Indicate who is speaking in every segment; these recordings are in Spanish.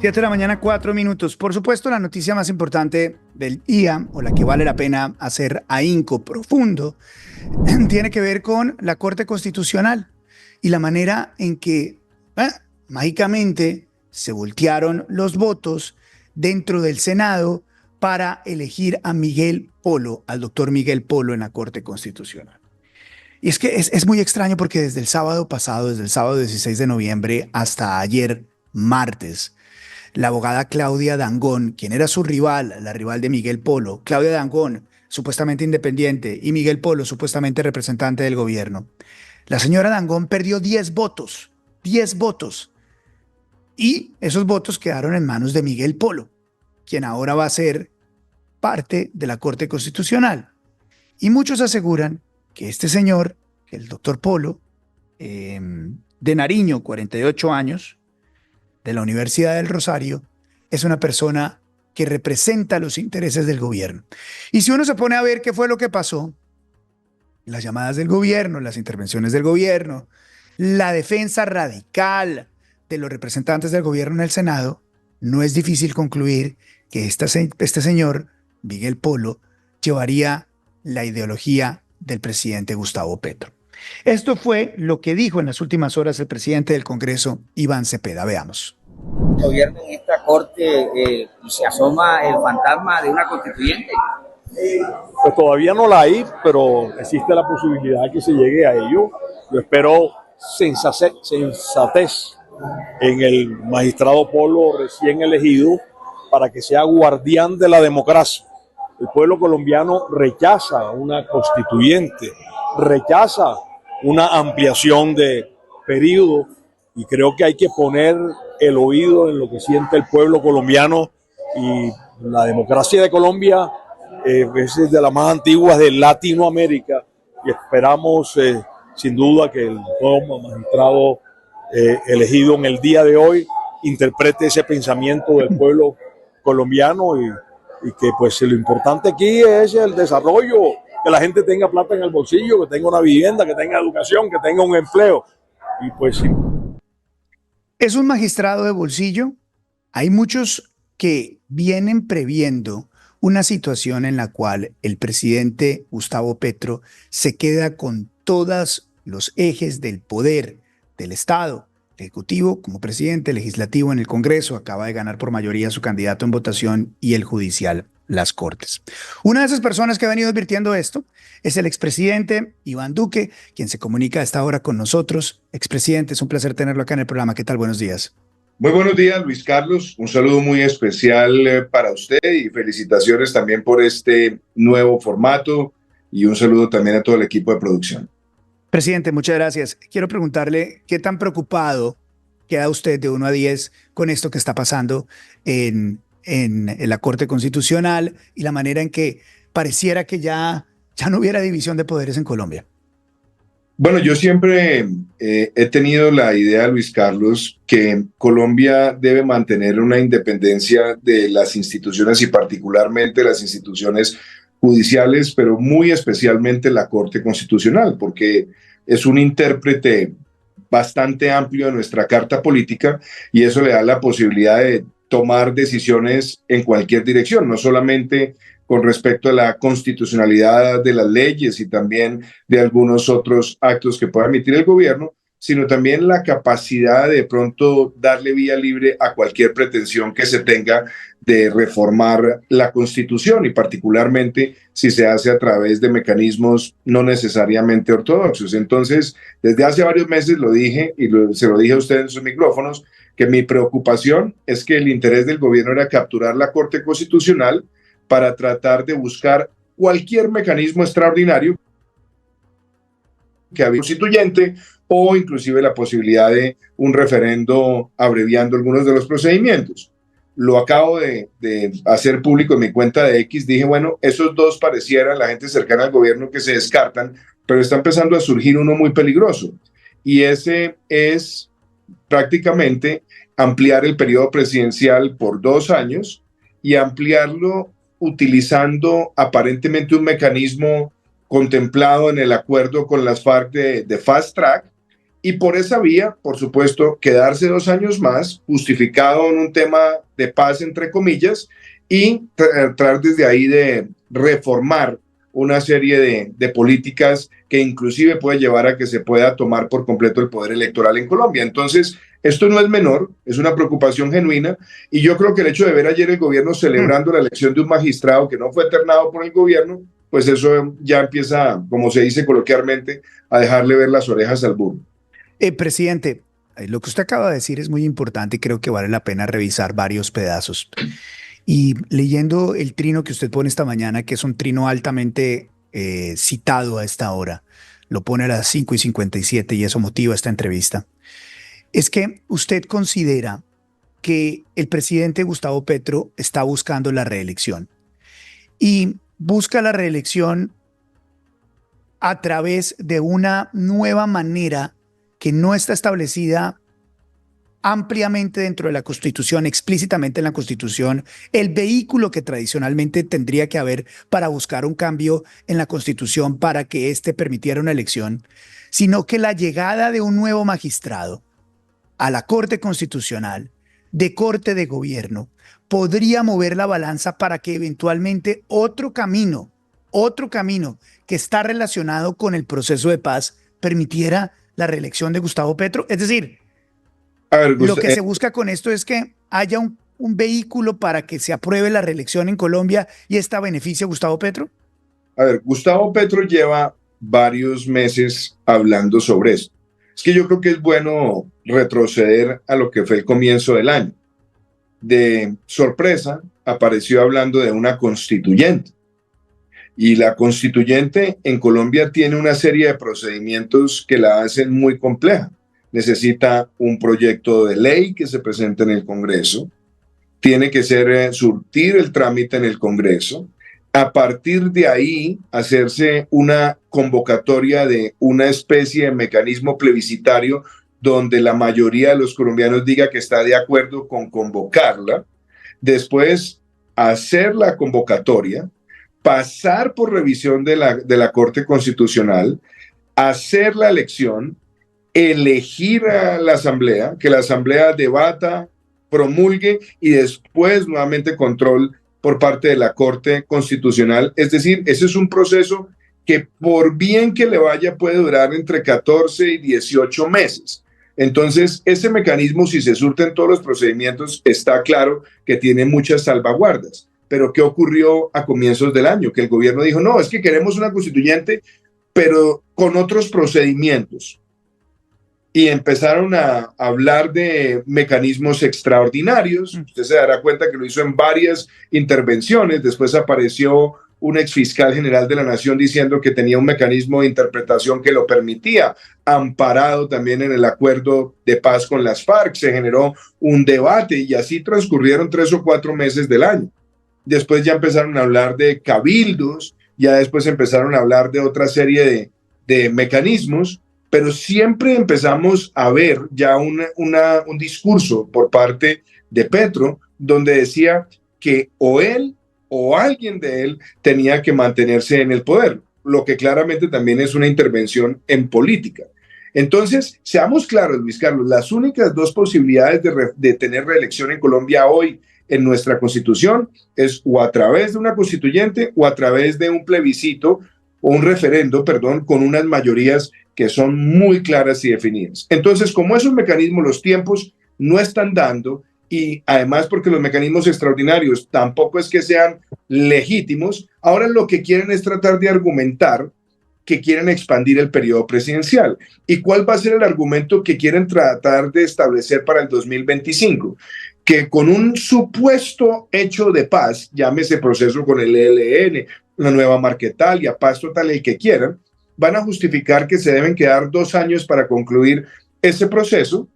Speaker 1: 7 de la mañana, 4 minutos. Por supuesto, la noticia más importante del día, o la que vale la pena hacer ahínco profundo, tiene que ver con la Corte Constitucional y la manera en que mágicamente se voltearon los votos dentro del Senado para elegir a Miguel Polo, al doctor Miguel Polo en la Corte Constitucional. Y es que es muy extraño porque desde el sábado pasado, desde el sábado 16 de noviembre hasta ayer martes, la abogada Claudia Dangond, quien era su rival, la rival de Miguel Polo, Claudia Dangond, supuestamente independiente, y Miguel Polo, supuestamente representante del gobierno. La señora Dangond perdió 10 votos, y esos votos quedaron en manos de Miguel Polo, quien ahora va a ser parte de la Corte Constitucional. Y muchos aseguran que este señor, el doctor Polo, de Nariño, 48 años, de la Universidad del Rosario, es una persona que representa los intereses del gobierno. Y si uno se pone a ver qué fue lo que pasó, las llamadas del gobierno, las intervenciones del gobierno, la defensa radical de los representantes del gobierno en el Senado, no es difícil concluir que este señor, Miguel Polo, llevaría la ideología del presidente Gustavo Petro. Esto fue lo que dijo en las últimas horas el presidente del Congreso, Iván Cepeda. Veamos.
Speaker 2: El gobierno en esta corte se asoma el fantasma de una constituyente.
Speaker 3: Pues todavía no la hay, pero existe la posibilidad que se llegue a ello. Yo espero sensatez en el magistrado Polo recién elegido para que sea guardián de la democracia. El pueblo colombiano rechaza una constituyente, rechaza una ampliación de periodo y creo que hay que poner el oído en lo que siente el pueblo colombiano y la democracia de Colombia es de las más antiguas de Latinoamérica y esperamos sin duda que el nuevo magistrado elegido en el día de hoy interprete ese pensamiento del pueblo colombiano y que pues lo importante aquí es el desarrollo, que la gente tenga plata en el bolsillo, que tenga una vivienda, que tenga educación, que tenga un empleo. Y pues sí.
Speaker 1: ¿Es un magistrado de bolsillo? Hay muchos que vienen previendo una situación en la cual el presidente Gustavo Petro se queda con todos los ejes del poder del Estado, ejecutivo como presidente, legislativo en el Congreso, acaba de ganar por mayoría su candidato en votación y el judicial, las Cortes. Una de esas personas que ha venido advirtiendo esto es el expresidente Iván Duque, quien se comunica a esta hora con nosotros. Expresidente, es un placer tenerlo acá en el programa. ¿Qué tal? Buenos días.
Speaker 4: Muy buenos días, Luis Carlos. Un saludo muy especial para usted y felicitaciones también por este nuevo formato y un saludo también a todo el equipo de producción.
Speaker 1: Presidente, muchas gracias. Quiero preguntarle qué tan preocupado queda usted de 1 a 10 con esto que está pasando en la Corte Constitucional y la manera en que pareciera que ya no hubiera división de poderes en Colombia.
Speaker 4: Bueno, yo siempre he tenido la idea, Luis Carlos, que Colombia debe mantener una independencia de las instituciones y particularmente las instituciones judiciales, pero muy especialmente la Corte Constitucional, porque es un intérprete bastante amplio de nuestra carta política y eso le da la posibilidad de tomar decisiones en cualquier dirección, no solamente con respecto a la constitucionalidad de las leyes y también de algunos otros actos que pueda emitir el gobierno, sino también la capacidad de pronto darle vía libre a cualquier pretensión que se tenga de reformar la Constitución y particularmente si se hace a través de mecanismos no necesariamente ortodoxos. Entonces, desde hace varios meses lo dije y se lo dije a ustedes en sus micrófonos, que mi preocupación es que el interés del gobierno era capturar la Corte Constitucional para tratar de buscar cualquier mecanismo extraordinario que había constituyente o inclusive la posibilidad de un referendo abreviando algunos de los procedimientos. Lo acabo de hacer público en mi cuenta de X. Dije, bueno, esos dos parecieran la gente cercana al gobierno que se descartan, pero está empezando a surgir uno muy peligroso. Y ese es prácticamente ampliar el periodo presidencial por 2 años y ampliarlo utilizando aparentemente un mecanismo contemplado en el acuerdo con las FARC de Fast Track y por esa vía, por supuesto, quedarse 2 años más, justificado en un tema de paz, entre comillas, y tratar desde ahí de reformar una serie de políticas que inclusive puede llevar a que se pueda tomar por completo el poder electoral en Colombia. Entonces, esto no es menor, es una preocupación genuina, y yo creo que el hecho de ver ayer el gobierno celebrando la elección de un magistrado que no fue ternado por el gobierno, pues eso ya empieza, como se dice coloquialmente, a dejarle ver las orejas al burro.
Speaker 1: Presidente, lo que usted acaba de decir es muy importante y creo que vale la pena revisar varios pedazos. Y leyendo el trino que usted pone esta mañana, que es un trino altamente citado a esta hora, lo pone a las 5:57 y eso motiva esta entrevista, es que usted considera que el presidente Gustavo Petro está buscando la reelección y busca la reelección a través de una nueva manera que no está establecida ampliamente dentro de la Constitución, explícitamente en la Constitución, el vehículo que tradicionalmente tendría que haber para buscar un cambio en la Constitución para que éste permitiera una elección, sino que la llegada de un nuevo magistrado a la Corte Constitucional, de Corte de Gobierno, podría mover la balanza para que eventualmente otro camino que está relacionado con el proceso de paz permitiera la reelección de Gustavo Petro. Es decir, lo que se busca con esto es que haya un vehículo para que se apruebe la reelección en Colombia y esta beneficia a Gustavo Petro.
Speaker 4: A ver, Gustavo Petro lleva varios meses hablando sobre esto. Es que yo creo que es bueno retroceder a lo que fue el comienzo del año. De sorpresa, apareció hablando de una constituyente. Y la constituyente en Colombia tiene una serie de procedimientos que la hacen muy compleja. Necesita un proyecto de ley que se presente en el Congreso, tiene que surtir el trámite en el Congreso, a partir de ahí hacerse una convocatoria de una especie de mecanismo plebiscitario donde la mayoría de los colombianos diga que está de acuerdo con convocarla, después hacer la convocatoria, pasar por revisión de la Corte Constitucional, hacer la elección, elegir a la Asamblea, que la Asamblea debata, promulgue y después nuevamente control por parte de la Corte Constitucional. Es decir, ese es un proceso que por bien que le vaya puede durar entre 14 y 18 meses. Entonces, ese mecanismo, si se surten todos los procedimientos, está claro que tiene muchas salvaguardas. Pero ¿qué ocurrió a comienzos del año? Que el gobierno dijo, no, es que queremos una constituyente, pero con otros procedimientos. Y empezaron a hablar de mecanismos extraordinarios. Usted se dará cuenta que lo hizo en varias intervenciones. Después apareció un exfiscal general de la Nación diciendo que tenía un mecanismo de interpretación que lo permitía, amparado también en el acuerdo de paz con las FARC. Se generó un debate y así transcurrieron 3 o 4 meses del año. Después ya empezaron a hablar de cabildos, ya después empezaron a hablar de otra serie de mecanismos, pero siempre empezamos a ver ya un discurso por parte de Petro donde decía que o él o alguien de él tenía que mantenerse en el poder, lo que claramente también es una intervención en política. Entonces, seamos claros, Luis Carlos, las únicas dos posibilidades de tener reelección en Colombia hoy en nuestra Constitución es o a través de una constituyente o a través de un plebiscito o un referendo, perdón, con unas mayorías que son muy claras y definidas. Entonces, como esos mecanismos, los tiempos no están dando, y además porque los mecanismos extraordinarios tampoco es que sean legítimos, ahora lo que quieren es tratar de argumentar que quieren expandir el periodo presidencial. ¿Y cuál va a ser el argumento que quieren tratar de establecer para el 2025? Que con un supuesto hecho de paz, llámese proceso con el ELN, la nueva Marquetalia, paz total, el que quieran, van a justificar que se deben quedar 2 años para concluir ese proceso,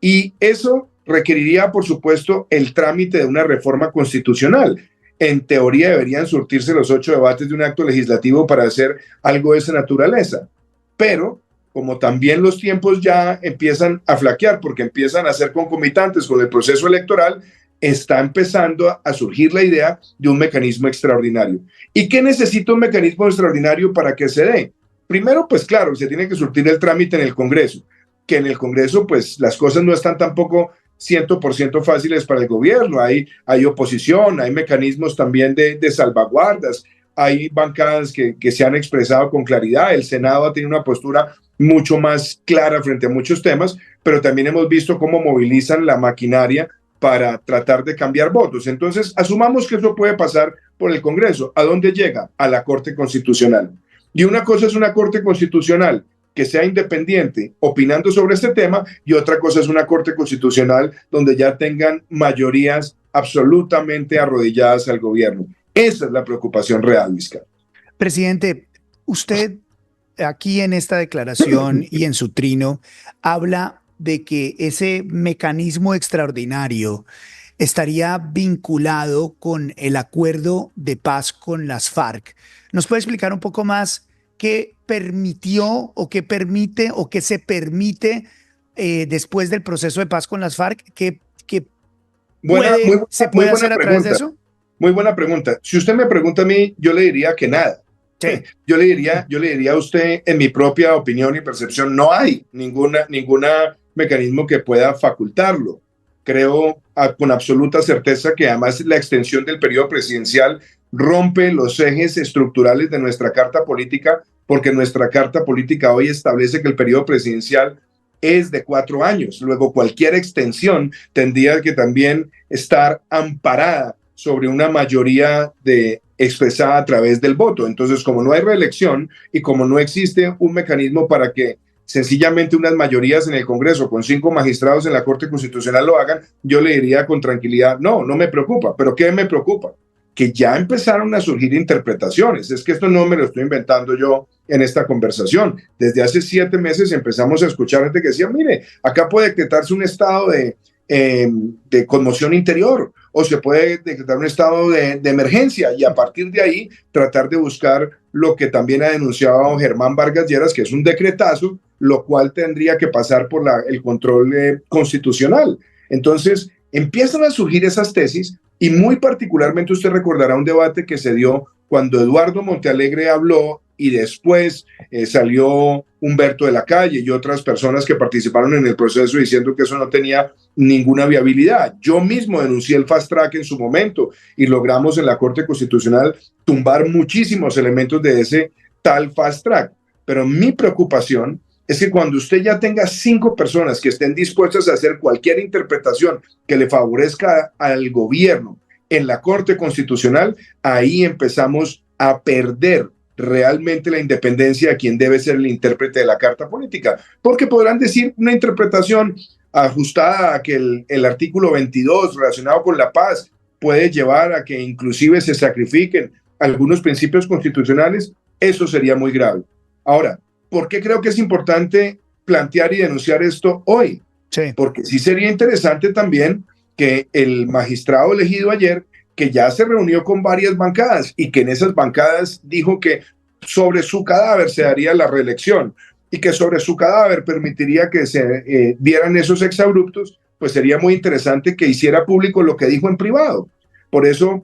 Speaker 4: y eso requeriría, por supuesto, el trámite de una reforma constitucional. En teoría deberían surtirse los 8 debates de un acto legislativo para hacer algo de esa naturaleza, pero como también los tiempos ya empiezan a flaquear porque empiezan a ser concomitantes con el proceso electoral, está empezando a surgir la idea de un mecanismo extraordinario. ¿Y qué necesita un mecanismo extraordinario para que se dé? Primero, pues claro, se tiene que surtir el trámite en el Congreso, que en el Congreso pues las cosas no están tampoco 100% fáciles para el gobierno. Hay oposición, hay mecanismos también de salvaguardas, hay bancadas que se han expresado con claridad. El Senado ha tenido una postura mucho más clara frente a muchos temas, pero también hemos visto cómo movilizan la maquinaria para tratar de cambiar votos. Entonces, asumamos que eso puede pasar por el Congreso. ¿A dónde llega? A la Corte Constitucional. Y una cosa es una Corte Constitucional que sea independiente opinando sobre este tema, y otra cosa es una Corte Constitucional donde ya tengan mayorías absolutamente arrodilladas al gobierno. Esa es la preocupación real, Vizcarra.
Speaker 1: Presidente, usted aquí en esta declaración y en su trino habla de que ese mecanismo extraordinario estaría vinculado con el acuerdo de paz con las FARC. ¿Nos puede explicar un poco más qué permitió o qué permite o qué se permite después del proceso de paz con las FARC? ¿Qué se puede hacer a través de eso?
Speaker 4: Muy buena pregunta. Si usted me pregunta a mí, yo le diría que nada. Sí. Yo le diría a usted, en mi propia opinión y percepción, no hay ningún mecanismo que pueda facultarlo. Creo con absoluta certeza que además la extensión del periodo presidencial rompe los ejes estructurales de nuestra carta política, porque nuestra carta política hoy establece que el periodo presidencial es de 4 años. Luego, cualquier extensión tendría que también estar amparada sobre una mayoría expresada a través del voto. Entonces, como no hay reelección y como no existe un mecanismo para que sencillamente unas mayorías en el Congreso con 5 magistrados en la Corte Constitucional lo hagan, yo le diría con tranquilidad, no me preocupa. ¿Pero qué me preocupa? Que ya empezaron a surgir interpretaciones. Es que esto no me lo estoy inventando yo en esta conversación. Desde hace 7 meses empezamos a escuchar gente que decía, mire, acá puede decretarse un estado de conmoción interior, o se puede decretar un estado de emergencia, y a partir de ahí tratar de buscar lo que también ha denunciado Germán Vargas Lleras, que es un decretazo, lo cual tendría que pasar por el control constitucional. Entonces empiezan a surgir esas tesis, y muy particularmente usted recordará un debate que se dio cuando Eduardo Montealegre habló y después salió Humberto de la Calle y otras personas que participaron en el proceso diciendo que eso no tenía ninguna viabilidad. Yo mismo denuncié el fast track en su momento y logramos en la Corte Constitucional tumbar muchísimos elementos de ese tal fast track. Pero mi preocupación es que cuando usted ya tenga 5 personas que estén dispuestas a hacer cualquier interpretación que le favorezca al gobierno en la Corte Constitucional, ahí empezamos a perder realmente la independencia de quien debe ser el intérprete de la Carta Política, porque podrán decir una interpretación ajustada a que el artículo 22 relacionado con la paz puede llevar a que inclusive se sacrifiquen algunos principios constitucionales. Eso sería muy grave. Ahora, ¿por qué creo que es importante plantear y denunciar esto hoy?
Speaker 1: Sí.
Speaker 4: Porque sí sería interesante también que el magistrado elegido ayer, que ya se reunió con varias bancadas y que en esas bancadas dijo que sobre su cadáver se daría la reelección y que sobre su cadáver permitiría que se dieran esos exabruptos, pues sería muy interesante que hiciera público lo que dijo en privado. Por eso,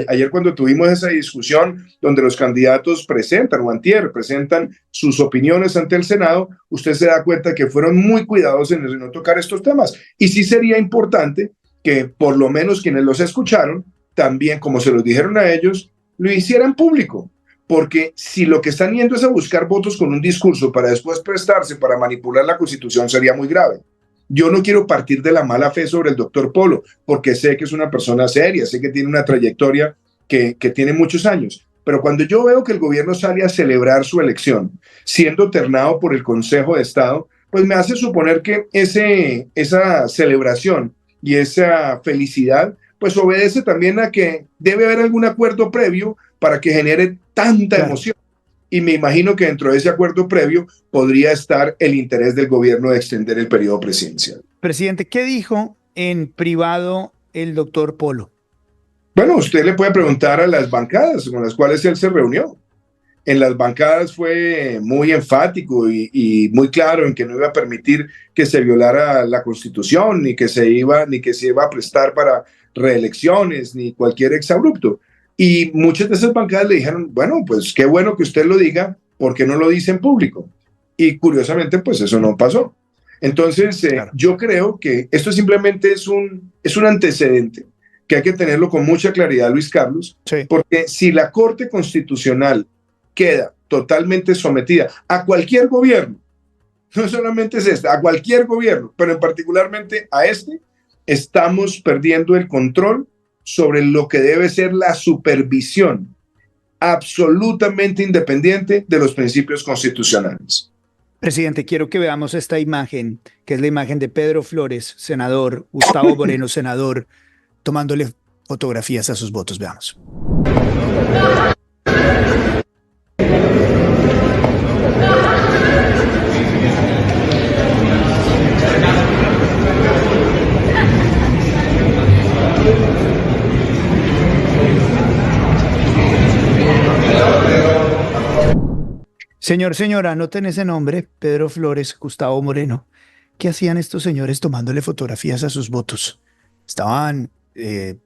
Speaker 4: ayer cuando tuvimos esa discusión donde los candidatos presentan sus opiniones ante el Senado, usted se da cuenta que fueron muy cuidadosos en no tocar estos temas. Y sí sería importante que por lo menos quienes los escucharon, también como se los dijeron a ellos, lo hicieran público. Porque si lo que están yendo es a buscar votos con un discurso para después prestarse para manipular la Constitución, sería muy grave. Yo no quiero partir de la mala fe sobre el doctor Polo, porque sé que es una persona seria, sé que tiene una trayectoria que tiene muchos años. Pero cuando yo veo que el gobierno sale a celebrar su elección, siendo ternado por el Consejo de Estado, pues me hace suponer que esa celebración y esa felicidad, pues obedece también a que debe haber algún acuerdo previo para que genere tanta emoción. Y me imagino que dentro de ese acuerdo previo podría estar el interés del gobierno de extender el periodo presidencial.
Speaker 1: Presidente, ¿qué dijo en privado el doctor Polo?
Speaker 4: Bueno, usted le puede preguntar a las bancadas con las cuales él se reunió. En las bancadas fue muy enfático y muy claro en que no iba a permitir que se violara la Constitución, ni que se iba a prestar para reelecciones, ni cualquier exabrupto. Y muchas de esas bancadas le dijeron, bueno, pues qué bueno que usted lo diga, ¿por qué no lo dice en público? Y curiosamente, pues eso no pasó. Entonces,
Speaker 1: Claro.
Speaker 4: yo creo que esto simplemente es un antecedente que hay que tenerlo con mucha claridad, Luis Carlos,
Speaker 1: Sí.
Speaker 4: porque si la Corte Constitucional queda totalmente sometida a cualquier gobierno, no solamente es esta, a cualquier gobierno, pero en particularmente a este, estamos perdiendo el control sobre lo que debe ser la supervisión absolutamente independiente de los principios constitucionales.
Speaker 1: Presidente, quiero que veamos esta imagen, que es la imagen de Pedro Flores, senador, Gustavo Moreno, senador, tomándole fotografías a sus votos. Veamos. Señora, anoten ese nombre, Pedro Flores, Gustavo Moreno. ¿Qué hacían estos señores tomándole fotografías a sus votos? Estaban, de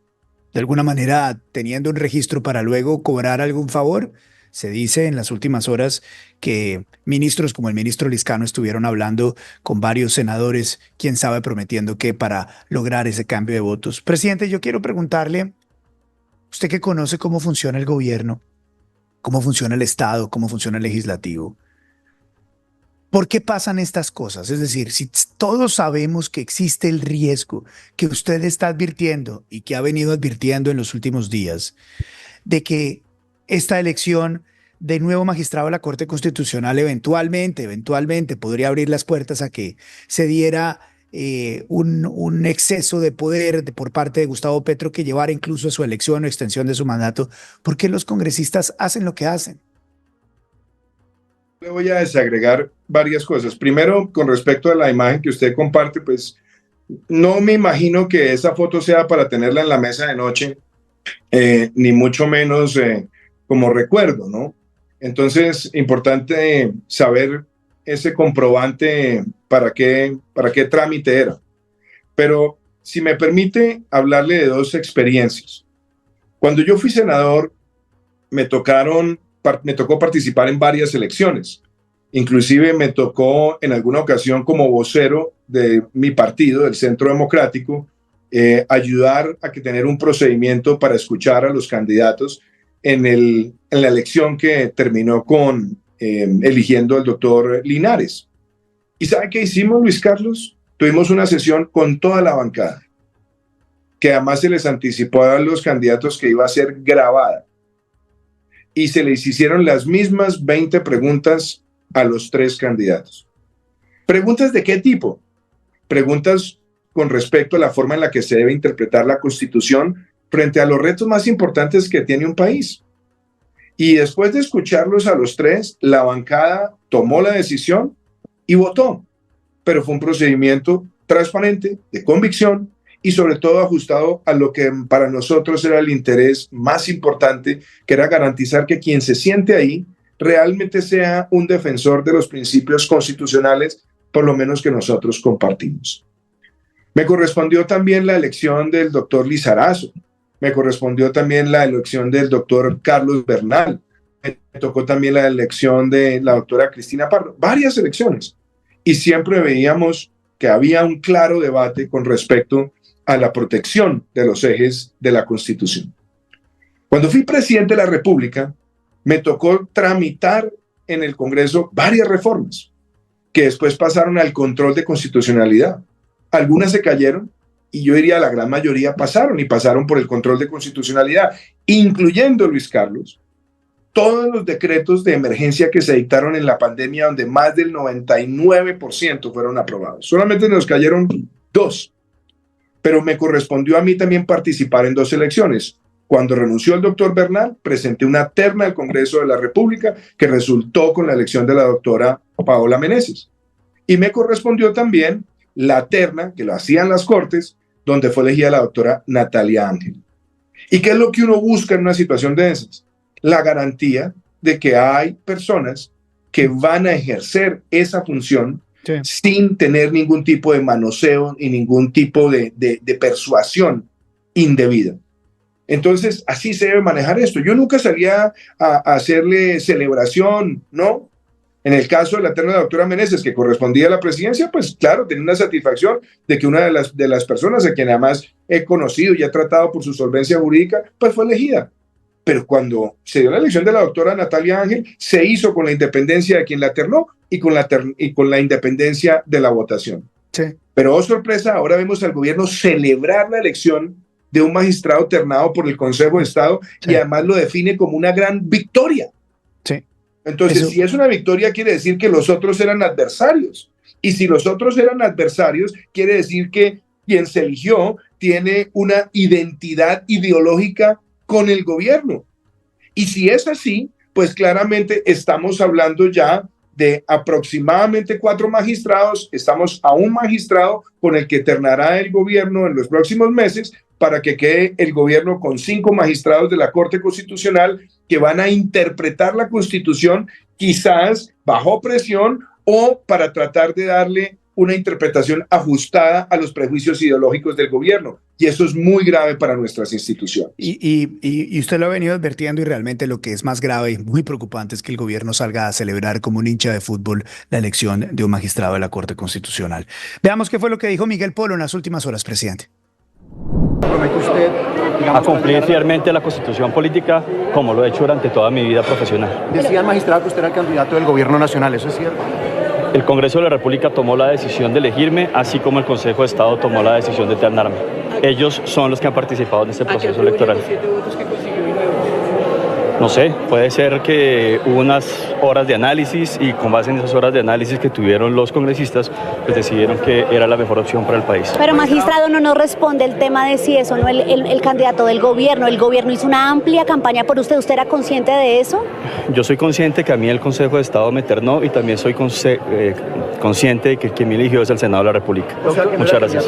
Speaker 1: alguna manera, teniendo un registro para luego cobrar algún favor. Se dice en las últimas horas que ministros como el ministro Liscano estuvieron hablando con varios senadores, quién sabe, prometiendo que para lograr ese cambio de votos. Presidente, yo quiero preguntarle, usted que conoce cómo funciona el gobierno, cómo funciona el Estado, cómo funciona el legislativo. ¿Por qué pasan estas cosas? Es decir, si todos sabemos que existe el riesgo que usted está advirtiendo y que ha venido advirtiendo en los últimos días, de que esta elección de nuevo magistrado de la Corte Constitucional eventualmente podría abrir las puertas a que se diera un exceso de poder por parte de Gustavo Petro que llevara incluso a su elección o extensión de su mandato, ¿por qué los congresistas hacen lo que hacen?
Speaker 4: Le voy a desagregar varias cosas. Primero, con respecto a la imagen que usted comparte, pues no me imagino que esa foto sea para tenerla en la mesa de noche, ni mucho menos como recuerdo, ¿no? Entonces, importante saber ese comprobante para qué trámite era. Pero si me permite hablarle de dos experiencias. Cuando yo fui senador, me tocó participar en varias elecciones. Inclusive me tocó en alguna ocasión como vocero de mi partido, del Centro Democrático, ayudar a que tener un procedimiento para escuchar a los candidatos en la elección que terminó con eligiendo al doctor Linares. ¿Y sabe qué hicimos, Luis Carlos? Tuvimos una sesión con toda la bancada, que además se les anticipó a los candidatos que iba a ser grabada. Y se les hicieron las mismas 20 preguntas a los tres candidatos. ¿Preguntas de qué tipo? Preguntas con respecto a la forma en la que se debe interpretar la Constitución frente a los retos más importantes que tiene un país. Y después de escucharlos a los tres, la bancada tomó la decisión y votó. Pero fue un procedimiento transparente, de convicción, y sobre todo ajustado a lo que para nosotros era el interés más importante, que era garantizar que quien se siente ahí realmente sea un defensor de los principios constitucionales, por lo menos que nosotros compartimos. Me correspondió también la elección del doctor Lizarazo, me correspondió también la elección del doctor Carlos Bernal, me tocó también la elección de la doctora Cristina Pardo, varias elecciones, y siempre veíamos que había un claro debate con respecto a la protección de los ejes de la Constitución. Cuando fui presidente de la República, me tocó tramitar en el Congreso varias reformas que después pasaron al control de constitucionalidad. Algunas se cayeron y yo diría la gran mayoría pasaron por el control de constitucionalidad, incluyendo, Luis Carlos, todos los decretos de emergencia que se dictaron en la pandemia, donde más del 99% fueron aprobados. Solamente nos cayeron 2. Pero me correspondió a mí también participar en 2 elecciones. Cuando renunció el doctor Bernal, presenté una terna al Congreso de la República que resultó con la elección de la doctora Paola Meneses. Y me correspondió también la terna que lo hacían las Cortes, donde fue elegida la doctora Natalia Ángel. ¿Y qué es lo que uno busca en una situación de esas? La garantía de que hay personas que van a ejercer esa función sin tener ningún tipo de manoseo y ningún tipo de persuasión indebida. Entonces, así se debe manejar esto. Yo nunca salía a hacerle celebración, ¿no? En el caso de la terna de la doctora Meneses, que correspondía a la presidencia, pues claro, tenía una satisfacción de que una de las personas a quien además he conocido y he tratado por su solvencia jurídica, pues fue elegida. Pero cuando se dio la elección de la doctora Natalia Ángel, se hizo con la independencia de quien la ternó y con la independencia de la votación.
Speaker 1: Sí.
Speaker 4: Pero, oh sorpresa, ahora vemos al gobierno celebrar la elección de un magistrado ternado por el Consejo de Estado,
Speaker 1: sí,
Speaker 4: y además lo define como una gran victoria.
Speaker 1: Sí.
Speaker 4: Entonces, si es una victoria, quiere decir que los otros eran adversarios. Y si los otros eran adversarios, quiere decir que quien se eligió tiene una identidad ideológica con el gobierno. Y si es así, pues claramente estamos hablando ya de aproximadamente 4 magistrados. Estamos a un magistrado con el que ternará el gobierno en los próximos meses, para que quede el gobierno con 5 magistrados de la Corte Constitucional que van a interpretar la Constitución, quizás bajo presión o para tratar de darle una interpretación ajustada a los prejuicios ideológicos del gobierno. Y eso es muy grave para nuestras instituciones.
Speaker 1: Y usted lo ha venido advirtiendo, y realmente lo que es más grave y muy preocupante es que el gobierno salga a celebrar como un hincha de fútbol la elección de un magistrado de la Corte Constitucional. Veamos qué fue lo que dijo Miguel Polo en las últimas horas, presidente.
Speaker 5: ¿Promete usted,
Speaker 6: a cumplir fielmente la Constitución política como lo he hecho durante toda mi vida profesional?
Speaker 5: Decía el magistrado que usted era el candidato del gobierno nacional, ¿eso es cierto?
Speaker 6: El Congreso de la República tomó la decisión de elegirme, así como el Consejo de Estado tomó la decisión de ternarme. Ellos son los que han participado en este proceso electoral. No sé, puede ser que hubo unas horas de análisis y con base en esas horas de análisis que tuvieron los congresistas, pues decidieron que era la mejor opción para el país.
Speaker 7: Pero magistrado, no nos responde el tema de si es o no el candidato del gobierno. El gobierno hizo una amplia campaña por usted. ¿Usted era consciente de eso?
Speaker 6: Yo soy consciente que a mí el Consejo de Estado me ternó y también soy consciente de que quien me eligió es el Senado de la República.
Speaker 5: O sea,
Speaker 6: Muchas gracias.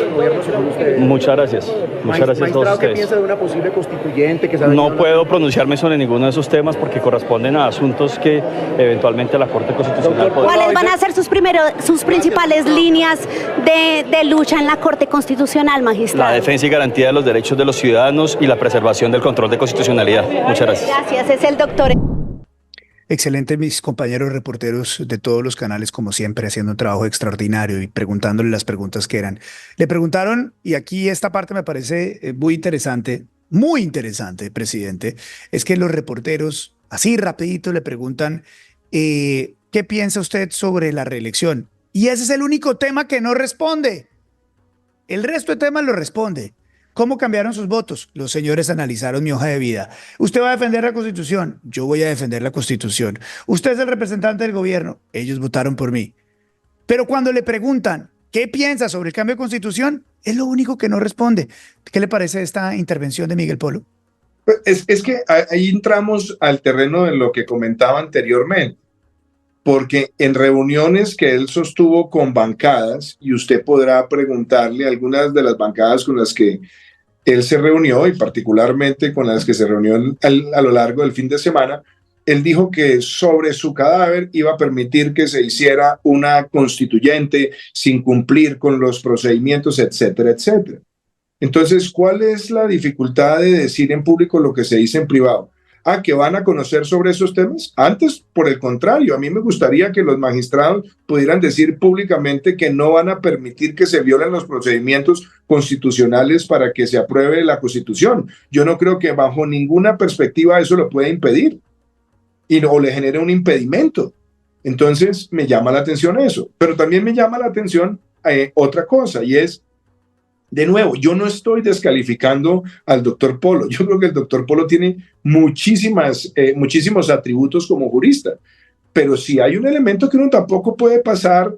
Speaker 5: Muchas gracias.
Speaker 6: Muchas gracias a todos ustedes.
Speaker 5: ¿Qué piensa de una posible constituyente?
Speaker 6: No puedo pronunciarme sobre ninguno de esos temas porque corresponden a asuntos que eventualmente la Corte Constitucional podrá.
Speaker 7: ¿Cuáles van a ser sus principales líneas de lucha en la Corte Constitucional, magistrado?
Speaker 6: La defensa y garantía de los derechos de los ciudadanos y la preservación del control de constitucionalidad. Muchas gracias.
Speaker 7: Gracias, es el doctor.
Speaker 1: Excelente, mis compañeros reporteros de todos los canales, como siempre, haciendo un trabajo extraordinario y preguntándole las preguntas que eran. Le preguntaron, y aquí esta parte me parece muy interesante, presidente, es que los reporteros, así rapidito, le preguntan, ¿qué piensa usted sobre la reelección? Y ese es el único tema que no responde. El resto de temas lo responde. ¿Cómo cambiaron sus votos? Los señores analizaron mi hoja de vida. ¿Usted va a defender la Constitución? Yo voy a defender la Constitución. ¿Usted es el representante del gobierno? Ellos votaron por mí. Pero cuando le preguntan, ¿qué piensa sobre el cambio de Constitución? Es lo único que no responde. ¿Qué le parece esta intervención de Miguel Polo?
Speaker 4: Es que ahí entramos al terreno de lo que comentaba anteriormente, porque en reuniones que él sostuvo con bancadas, y usted podrá preguntarle a algunas de las bancadas con las que él se reunió, y particularmente con las que se reunió a lo largo del fin de semana, él dijo que sobre su cadáver iba a permitir que se hiciera una constituyente sin cumplir con los procedimientos, etcétera, etcétera. Entonces, ¿cuál es la dificultad de decir en público lo que se dice en privado? ¿Que van a conocer sobre esos temas? Antes, por el contrario, a mí me gustaría que los magistrados pudieran decir públicamente que no van a permitir que se violen los procedimientos constitucionales para que se apruebe la Constitución. Yo no creo que bajo ninguna perspectiva eso lo pueda impedir o le genere un impedimento. Entonces, me llama la atención eso. Pero también me llama la atención otra cosa, y es, de nuevo, yo no estoy descalificando al doctor Polo. Yo creo que el doctor Polo tiene muchísimos atributos como jurista, pero sí hay un elemento que uno tampoco puede pasar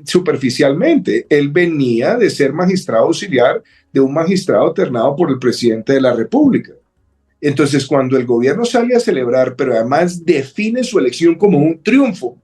Speaker 4: superficialmente. Él venía de ser magistrado auxiliar de un magistrado ternado por el presidente de la República. Entonces, cuando el gobierno sale a celebrar, pero además define su elección como un triunfo,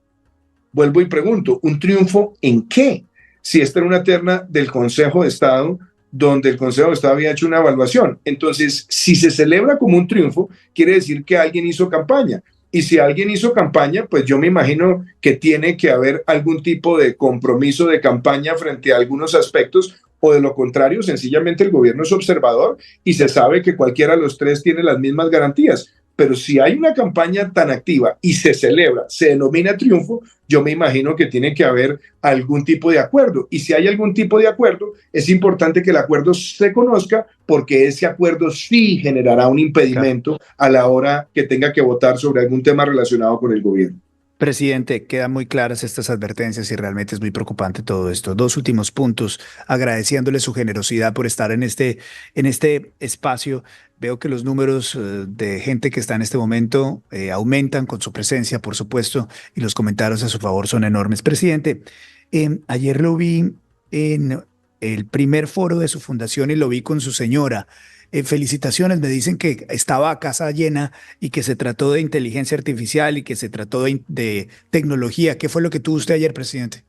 Speaker 4: vuelvo y pregunto, ¿un triunfo en qué? Si esta era una terna del Consejo de Estado, donde el Consejo de Estado había hecho una evaluación. Entonces, si se celebra como un triunfo, quiere decir que alguien hizo campaña. Y si alguien hizo campaña, pues yo me imagino que tiene que haber algún tipo de compromiso de campaña frente a algunos aspectos, o de lo contrario, sencillamente el gobierno es observador y se sabe que cualquiera de los tres tiene las mismas garantías. pero si hay una campaña tan activa y se celebra, se denomina triunfo, yo me imagino que tiene que haber algún tipo de acuerdo. Y si hay algún tipo de acuerdo, es importante que el acuerdo se conozca, porque ese acuerdo sí generará un impedimento a la hora que tenga que votar sobre algún tema relacionado con el gobierno.
Speaker 1: Presidente, quedan muy claras estas advertencias y realmente es muy preocupante todo esto. Dos últimos puntos, agradeciéndole su generosidad por estar en este espacio. Veo que los números de gente que está en este momento aumentan con su presencia, por supuesto, y los comentarios a su favor son enormes. Presidente, ayer lo vi en el primer foro de su fundación y lo vi con su señora. Felicitaciones, me dicen que estaba a casa llena y que se trató de inteligencia artificial y que se trató de tecnología. ¿Qué fue lo que tuvo usted ayer, presidente?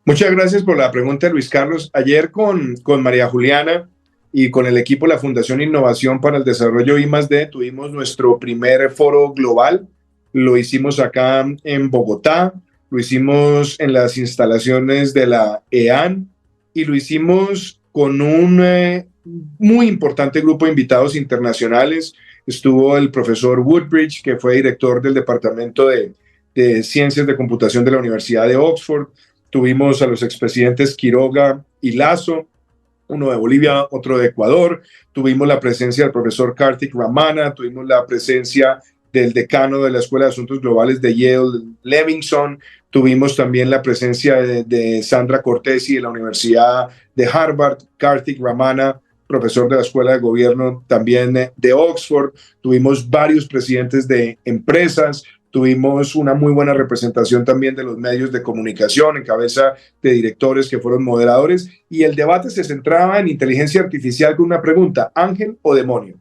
Speaker 4: Muchas gracias por la pregunta, Luis Carlos. Ayer con María Juliana y con el equipo de la Fundación Innovación para el Desarrollo I+D tuvimos nuestro primer foro global. Lo hicimos acá en Bogotá, lo hicimos en las instalaciones de la EAN y lo hicimos con un muy importante grupo de invitados internacionales. Estuvo el profesor Woodbridge, que fue director del Departamento de Ciencias de Computación de la Universidad de Oxford. Tuvimos a los expresidentes Quiroga y Lasso, uno de Bolivia, otro de Ecuador. Tuvimos la presencia del profesor Karthik Ramana, tuvimos la presencia del decano de la Escuela de Asuntos Globales de Yale, Levinson. Tuvimos también la presencia de Sandra Cortesi de la Universidad de Harvard, Karthik Ramana, profesor de la Escuela de Gobierno también de Oxford. Tuvimos varios presidentes de empresas, tuvimos una muy buena representación también de los medios de comunicación en cabeza de directores que fueron moderadores, y el debate se centraba en inteligencia artificial con una pregunta: ¿ángel o demonio?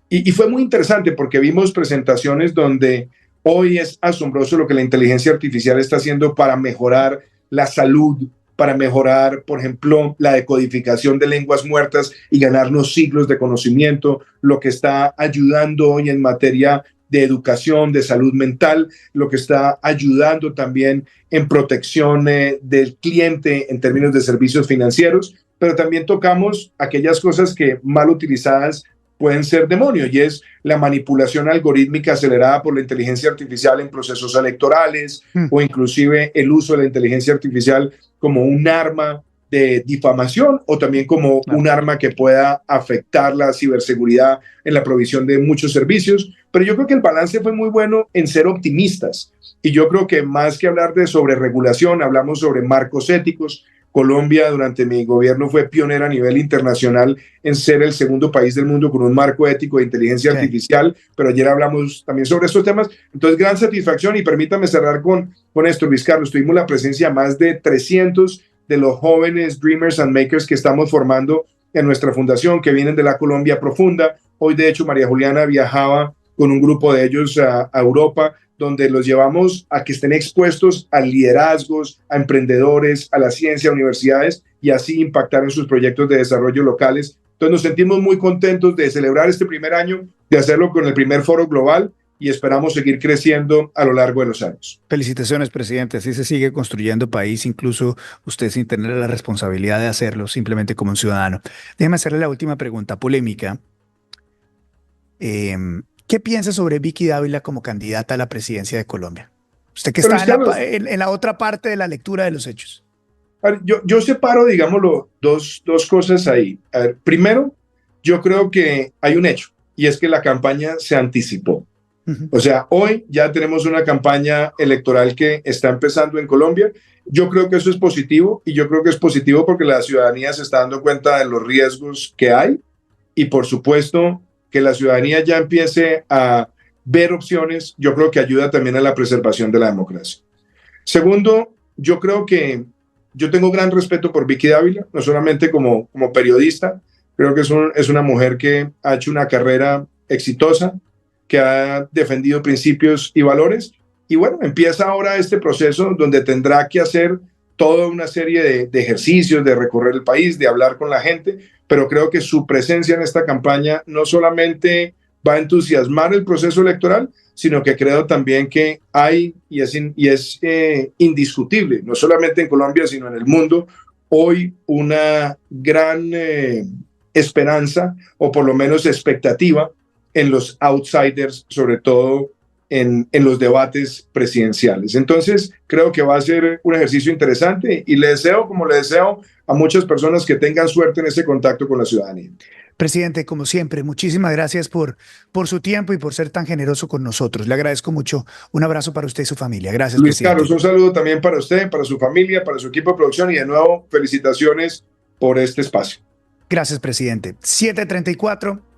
Speaker 4: Y fue muy interesante porque vimos presentaciones donde hoy es asombroso lo que la inteligencia artificial está haciendo para mejorar la salud, para mejorar, por ejemplo, la decodificación de lenguas muertas y ganarnos siglos de conocimiento, lo que está ayudando hoy en materia de educación, de salud mental, lo que está ayudando también en protección del cliente en términos de servicios financieros, pero también tocamos aquellas cosas que mal utilizadas pueden ser demonio, y es la manipulación algorítmica acelerada por la inteligencia artificial en procesos electorales, o inclusive el uso de la inteligencia artificial como un arma de difamación, o también como un arma que pueda afectar la ciberseguridad en la provisión de muchos servicios. Pero yo creo que el balance fue muy bueno en ser optimistas, y yo creo que más que hablar de sobreregulación, hablamos sobre marcos éticos. Colombia durante mi gobierno fue pionera a nivel internacional en ser el segundo país del mundo con un marco ético de inteligencia artificial, pero ayer hablamos también sobre estos temas. Entonces, gran satisfacción, y permítame cerrar con esto, Luis Carlos. Tuvimos la presencia de más de 300 de los jóvenes Dreamers and Makers que estamos formando en nuestra fundación, que vienen de la Colombia profunda. Hoy, de hecho, María Juliana viajaba con un grupo de ellos a Europa, donde los llevamos a que estén expuestos a liderazgos, a emprendedores, a la ciencia, a universidades, y así impactar en sus proyectos de desarrollo locales. Entonces nos sentimos muy contentos de celebrar este primer año, de hacerlo con el primer foro global, y esperamos seguir creciendo a lo largo de los años.
Speaker 1: Felicitaciones, presidente. Así se sigue construyendo país, incluso usted sin tener la responsabilidad de hacerlo, simplemente como un ciudadano. Déjeme hacerle la última pregunta polémica. ¿Qué piensa sobre Vicky Dávila como candidata a la presidencia de Colombia? Usted que está en la otra parte de la lectura de los hechos.
Speaker 4: Yo separo, digámoslo, dos cosas ahí. A ver, primero, yo creo que hay un hecho, y es que la campaña se anticipó. O sea, hoy ya tenemos una campaña electoral que está empezando en Colombia. Yo creo que eso es positivo, y yo creo que es positivo porque la ciudadanía se está dando cuenta de los riesgos que hay, y por supuesto que la ciudadanía ya empiece a ver opciones, yo creo que ayuda también a la preservación de la democracia. Segundo, yo creo que yo tengo gran respeto por Vicky Dávila, no solamente como periodista. Creo que es una mujer que ha hecho una carrera exitosa, que ha defendido principios y valores, y bueno, empieza ahora este proceso donde tendrá que hacer toda una serie de ejercicios, de recorrer el país, de hablar con la gente, pero creo que su presencia en esta campaña no solamente va a entusiasmar el proceso electoral, sino que creo también que hay, y es indiscutible, no solamente en Colombia, sino en el mundo, hoy una gran esperanza, o por lo menos expectativa, en los outsiders, sobre todo en los debates presidenciales. Entonces, creo que va a ser un ejercicio interesante y le deseo, como le deseo a muchas personas, que tengan suerte en ese contacto con la ciudadanía.
Speaker 1: Presidente, como siempre, muchísimas gracias por su tiempo y por ser tan generoso con nosotros. Le agradezco mucho. Un abrazo para usted y su familia. Gracias,
Speaker 4: Luis
Speaker 1: presidente.
Speaker 4: Carlos, un saludo también para usted, para su familia, para su equipo de producción y de nuevo felicitaciones por este espacio.
Speaker 1: Gracias, presidente. 7:34.